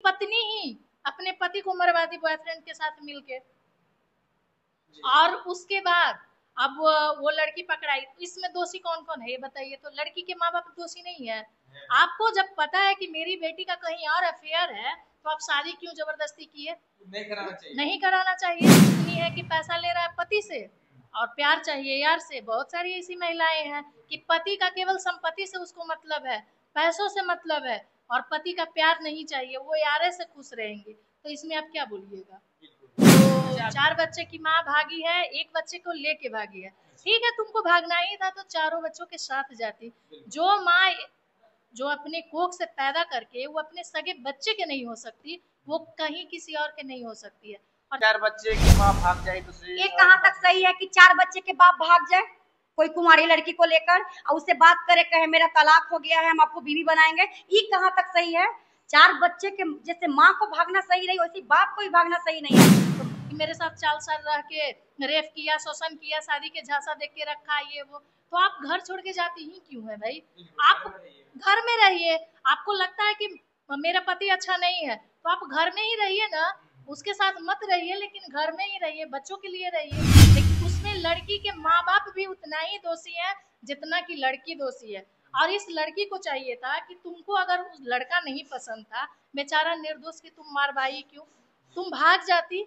पत्नी ही अपने पति को मरवा दी बॉयफ्रेंड के साथ मिलके, और उसके बाद अब वो लड़की पकड़ाई। इसमें दोषी कौन कौन है ये बताइए? तो लड़की के माँ बाप दोषी नहीं है। आपको जब पता है कि मेरी बेटी का कहीं और अफेयर है तो आप शादी क्यों जबरदस्ती किए? नहीं कराना चाहिए। नहीं कराना चाहिए। इतनी है कि पैसा ले रहा है पति से और प्यार चाहिए यार से। बहुत सारी ऐसी महिलाएं हैं कि पति का केवल संपत्ति से उसको मतलब है, पैसों से मतलब है, और पति का प्यार नहीं चाहिए, वो यारे से खुश रहेंगे। तो इसमें आप क्या बोलिएगा? तो 4 बच्चे की माँ भागी है, एक बच्चे को लेके भागी है। ठीक है, तुमको भागना ही था तो चारों बच्चों के साथ जाती। जो माँ जो अपने कोख से पैदा करके वो अपने सगे बच्चे के नहीं हो सकती, वो कहीं किसी और के नहीं हो सकती है। और 4 बच्चे की माँ भाग जाए दूसरी, ये कहाँ तक सही है कि 4 बच्चे के बाप भाग जाए कोई कुमारी लड़की को लेकर और उससे बात करे, कहे मेरा तलाक हो गया है, हम आपको बीवी बनाएंगे? ये कहाँ तक सही है? 4 बच्चे के जैसे माँ को भागना सही नहीं, वैसे बाप को भी भागना सही नहीं है। तो मेरे साथ 4 साल रह के रेप किया, शोषण किया, शादी के झांसा देख के रखा, ये वो, तो आप घर छोड़ के जाती ही क्यों है भाई? आप घर में रहिए। आपको लगता है कि मेरा पति अच्छा नहीं है तो आप घर में ही रहिए ना, उसके साथ मत रहिए, लेकिन घर में ही रहिए, बच्चों के लिए रहिए। लेकिन उसमें लड़की के माँ बाप भी उतना ही दोषी है जितना कि लड़की दोषी है। और इस लड़की को चाहिए था कि तुमको अगर उस लड़का नहीं पसंद था, बेचारा निर्दोष, की तुम मारवाई क्यों? तुम भाग जाती,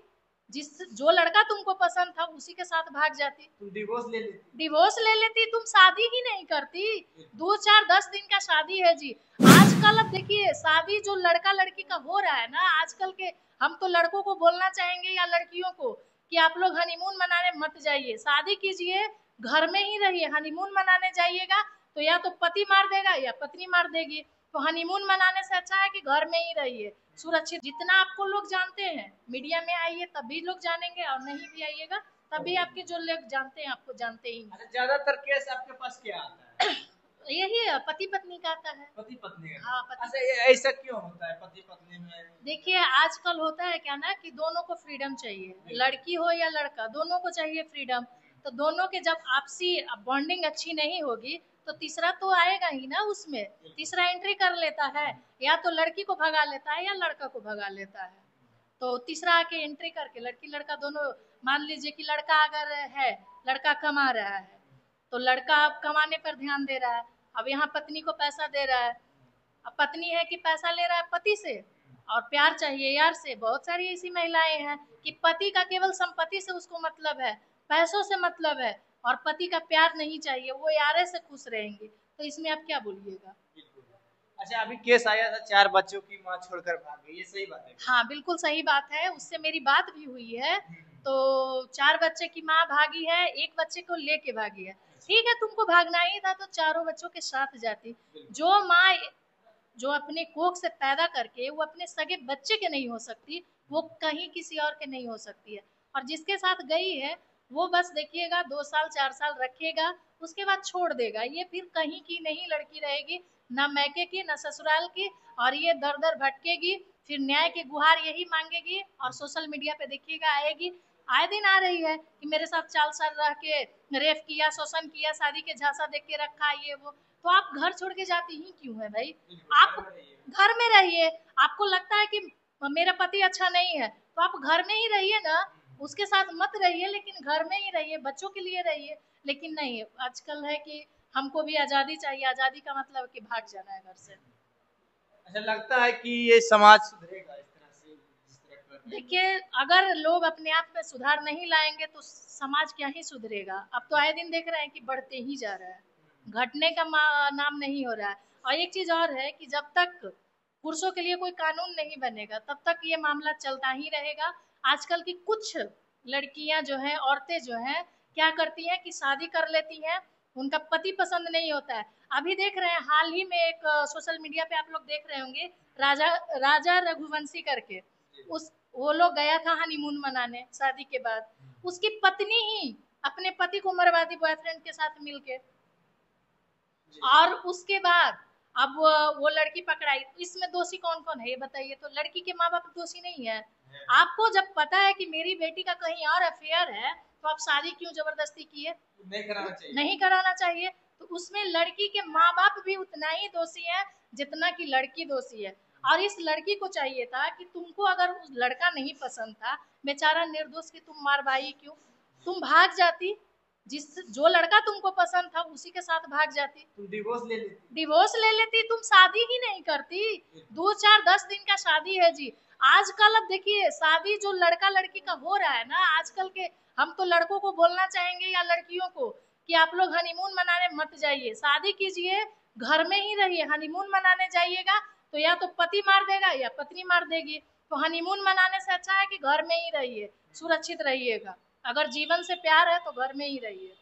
जो लड़का तुमको पसंद था उसी के साथ भाग जाती, तुम डिवोर्स ले लेती। डिवोर्स ले लेती, तुम शादी ही नहीं करती। 2 4 10 दिन का शादी है जी। आजकल अब देखिए शादी जो लड़का लड़की का हो रहा है ना, आजकल के, हम तो लड़कों को बोलना चाहेंगे या लड़कियों को कि आप लोग हनीमून मनाने मत जाइए, शादी कीजिए, घर में ही रहिए। हनीमून मनाने जाइएगा तो या तो पति मार देगा या पत्नी मार देगी। तो हनीमून मनाने से अच्छा है कि घर में ही रहिए सुरक्षित। जितना आपको लोग जानते हैं, मीडिया में आइए तभी लोग जानेंगे, और नहीं भी आइएगा तभी आपके जो लोग जानते हैं आपको जानते ही नहीं। अच्छा, ज्यादातर केस आपके पास क्या आता है? यही है, पति पत्नी का आता है। पति पत्नी का? हाँ, पति। अच्छा, ऐसा क्यों होता है पति पत्नी में? देखिए आजकल होता है क्या ना कि दोनों को फ्रीडम चाहिए, लड़की हो या लड़का, दोनों को चाहिए फ्रीडम। तो दोनों के जब आपसी बॉन्डिंग अच्छी नहीं होगी तो तीसरा तो आएगा ही ना, उसमें तीसरा एंट्री कर लेता है, या तो लड़की को भगा लेता है या लड़का को भगा लेता है। तो तीसरा आके एंट्री करके लड़की लड़का दोनों, मान लीजिए कि लड़का अगर है, लड़का कमा रहा है तो लड़का अब कमाने पर ध्यान दे रहा है, अब यहाँ पत्नी को पैसा दे रहा है। अब पत्नी है कि पैसा ले रहा है पति से और प्यार चाहिए यार से। बहुत सारी ऐसी महिलाएं हैं कि पति का केवल संपत्ति से उसको मतलब है, पैसों से मतलब है, और पति का प्यार नहीं चाहिए, वो यारे से खुश रहेंगे। तो इसमें आप क्या बोलिएगा? अच्छा, अभी केस आया था 4 बच्चों की माँ छोड़कर भाग गई, ये सही बात है? हाँ बिल्कुल सही बात है, उससे मेरी बात भी हुई है। तो 4 बच्चे की माँ भागी है, एक बच्चे को लेके भागी है। ठीक है, तुमको भागना ही था तो चारों बच्चों के साथ जाती। जो माँ जो अपने कोख से पैदा करके वो अपने सगे बच्चे के नहीं हो सकती, वो कहीं किसी और के नहीं हो सकती है। और जिसके साथ गई है वो बस देखिएगा 2 साल 4 साल रखेगा, उसके बाद छोड़ देगा। ये फिर कहीं की नहीं लड़की रहेगी, ना मैके की ना ससुराल की, और ये दर दर भटकेगी, फिर न्याय की गुहार यही मांगेगी, और सोशल मीडिया पे देखिएगा आएगी, आए दिन आ रही है कि मेरे साथ 4 साल रह के रेप किया, शोषण किया, शादी के झांसा देख के रखा, ये वो। तो आप घर छोड़ के जाती ही क्यों है भाई? आप घर में रहिए। आपको लगता है कि मेरा पति अच्छा नहीं है तो आप घर में ही रहिए ना, उसके साथ मत रहिए, लेकिन घर में ही रहिए, बच्चों के लिए रहिए। लेकिन नहीं, आजकल है कि हमको भी आजादी चाहिए, आजादी का मतलब कि भाग जाना है घर से। अच्छा, लगता है कि ये समाज सुधरेगा इस तरह से, जिस तरह कर? देखिए अगर लोग अपने आप में सुधार नहीं लाएंगे तो समाज क्या ही सुधरेगा। अब तो आए दिन देख रहे हैं कि बढ़ते ही जा रहा है, घटने का नाम नहीं हो रहा है। और एक चीज और है कि जब तक पुरुषों के लिए कोई कानून नहीं बनेगा तब तक ये मामला चलता ही रहेगा। आजकल की कुछ लड़कियां जो हैं, औरतें जो हैं, क्या करती हैं कि शादी कर लेती हैं, उनका पति पसंद नहीं होता है। अभी देख रहे हैं हाल ही में एक सोशल मीडिया पे आप लोग देख रहे होंगे, राजा राजा रघुवंशी करके, उस वो लोग गया था हनीमून मनाने शादी के बाद, उसकी पत्नी ही अपने पति को मरवा दी बॉयफ्रेंड के साथ मिलके, और उसके बाद अब वो लड़की पकड़ाई। इसमें दोषी कौन कौन है ये बताइए? तो लड़की के माँ बाप दोषी नहीं है। आपको जब पता है कि मेरी बेटी का कहीं और अफेयर है तो आप शादी क्यों जबरदस्ती किए? नहीं कराना चाहिए। नहीं कराना चाहिए। तो उसमें लड़की के माँ बाप भी उतना ही दोषी है जितना कि लड़की दोषी है। और इस लड़की को चाहिए था कि तुमको अगर उस लड़का नहीं पसंद था, बेचारा निर्दोष की तुम मार भाई क्यों, तुम भाग जाती, जो लड़का तुमको पसंद था उसी के साथ भाग जाती, तुम डिवोर्स ले लेती। डिवोर्स ले लेती, तुम शादी ही नहीं करती। 2-4-10 दिन का शादी है जी। आजकल अब देखिए शादी जो लड़का लड़की का हो रहा है ना आजकल के, हम तो लड़कों को बोलना चाहेंगे या लड़कियों को कि आप लोग हनीमून मनाने मत जाइए, शादी कीजिए, घर में ही रहिए। हनीमून मनाने जाइएगा तो या तो पति मार देगा या पत्नी मार देगी, तो हनीमून मनाने से अच्छा है कि घर में ही रहिए, सुरक्षित रहिएगा। अगर जीवन से प्यार है तो घर में ही रहिए।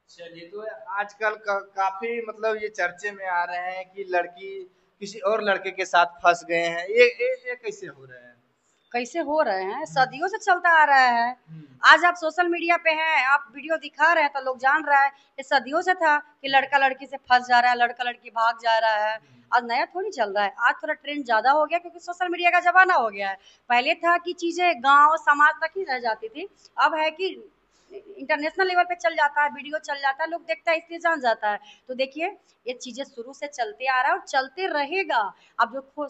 चलिए, तो आजकल काफी मतलब ये चर्चे में आ रहे हैं कि लड़की किसी और लड़के के साथ फंस गए हैं, ये कैसे हो रहा है? कैसे हो रहे हैं, सदियों से चलता आ रहा है। आज आप सोशल मीडिया पे हैं, आप वीडियो दिखा रहे हैं तो लोग जान रहा है ये सदियों से था कि लड़का लड़की से फंस जा रहा है, लड़का लड़की भाग जा रहा है। आज नया थोड़ी चल रहा है, आज थोड़ा ट्रेंड ज्यादा हो गया क्योंकि सोशल मीडिया का जमाना हो गया है। पहले था कि चीजें गांव समाज तक ही रह जाती थी, अब है कि इंटरनेशनल लेवल पे चल जाता है, वीडियो चल जाता है, लोग देखता है इसलिए जान जाता है। तो देखिए ये चीजें शुरू से चलते आ रहा है और चलते रहेगा। अब जो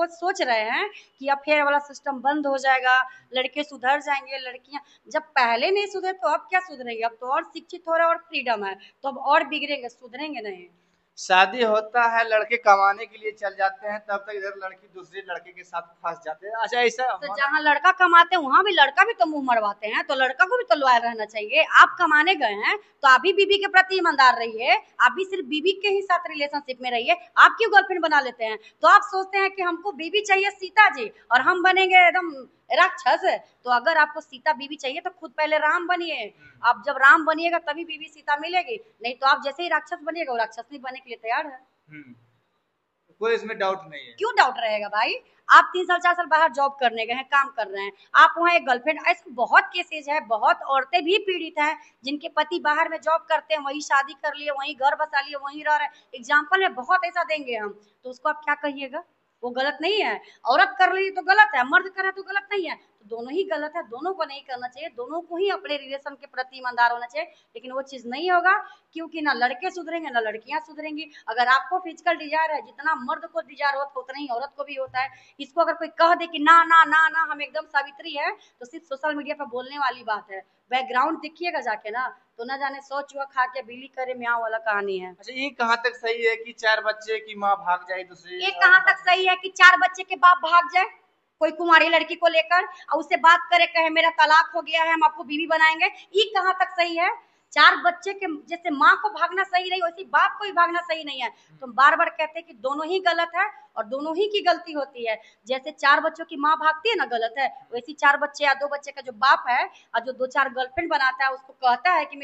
सोच रहे हैं कि अफेयर वाला सिस्टम बंद हो जाएगा, लड़के सुधर जाएंगे, लड़कियां जब पहले नहीं सुधरे तो अब क्या सुधरेंगे, अब तो और शिक्षित हो रहे हैं और फ्रीडम है तो अब और बिगड़ेंगे, सुधरेंगे नहीं। शादी होता है, लड़के कमाने के लिए चल जाते हैं, तब तक इधर लड़की दूसरे लड़के के साथ फंस जाते हैं। अच्छा, ऐसा तो जहाँ लड़का कमाते हैं वहाँ भी लड़का भी तो मुंह मरवाते हैं, तो लड़का को भी तो लॉयल रहना चाहिए। आप कमाने गए हैं तो आप भी बीबी के प्रति ईमानदार रहिए, आप भी सिर्फ बीबी के ही साथ रिलेशनशिप में रहिए। आप क्यों गर्लफ्रेंड बना लेते हैं? तो आप सोचते हैं कि हमको बीबी चाहिए सीता जी और हम बनेंगे एकदम राक्षस। तो अगर आपको सीता बीबी चाहिए तो खुद पहले राम बनिए। आप जब राम बनिएगा तभी बीबी सीता मिलेगी, नहीं तो आप जैसे ही राक्षस बनिएगा वो राक्षसनी बनने के लिए तैयार है। कोई इसमें डाउट नहीं है। क्यों डाउट रहेगा भाई? आप 3 साल 4 साल बाहर जॉब करने गए हैं, काम कर रहे हैं, आप वहाँ एक गर्लफ्रेंड, ऐसे बहुत केसेज है, बहुत औरतें भी पीड़ित हैं जिनके पति बाहर में जॉब करते हैं, वही शादी कर लिए, वही घर बसा लिए, वहीं रह रहे हैं। एग्जाम्पल में बहुत ऐसा देंगे हम, तो उसको आप क्या कहिएगा? वो गलत नहीं है। औरत कर रही तो गलत है, मर्द कर रहा तो गलत नहीं है, तो दोनों ही गलत है, दोनों को नहीं करना चाहिए, दोनों को ही अपने रिलेशन के प्रति ईमानदार होना चाहिए। लेकिन वो चीज नहीं होगा क्योंकि ना लड़के सुधरेंगे ना लड़कियां सुधरेंगी। अगर आपको फिजिकल डिजायर है, जितना मर्द को डिजायर होता उतना ही औरत को भी होता है। इसको अगर कोई कह दे कि ना ना ना ना हम एकदम सावित्री है, तो सिर्फ सोशल मीडिया पर बोलने वाली बात है। बैकग्राउंड देखिएगा जाके ना, तो ना जाने 100 चूहा खा के बिल्ली करे म्याऊं वाला कहानी है। अच्छा, ये कहाँ तक सही है कि 4 बच्चे की माँ भाग जाए दूसरे? ये कहाँ तक सही है कि 4 बच्चे के बाप भाग जाए कोई कुमारी लड़की को लेकर और उससे बात करे, कहे मेरा तलाक हो गया है, हम आपको बीवी बनाएंगे? ये कहाँ तक सही है? 4 बच्चे के जैसे माँ को भागना सही नहीं, वैसे बाप को भी भागना सही नहीं है। तो बार बार कहते हैं कि दोनों ही गलत है और दोनों ही की गलती होती है। जैसे 4 बच्चों की माँ भागती है ना गलत है, वैसे 4 बच्चे या 2 बच्चे का जो बाप है और जो 2-4 गर्लफ्रेंड बनाता है उसको कहता है कि मेरी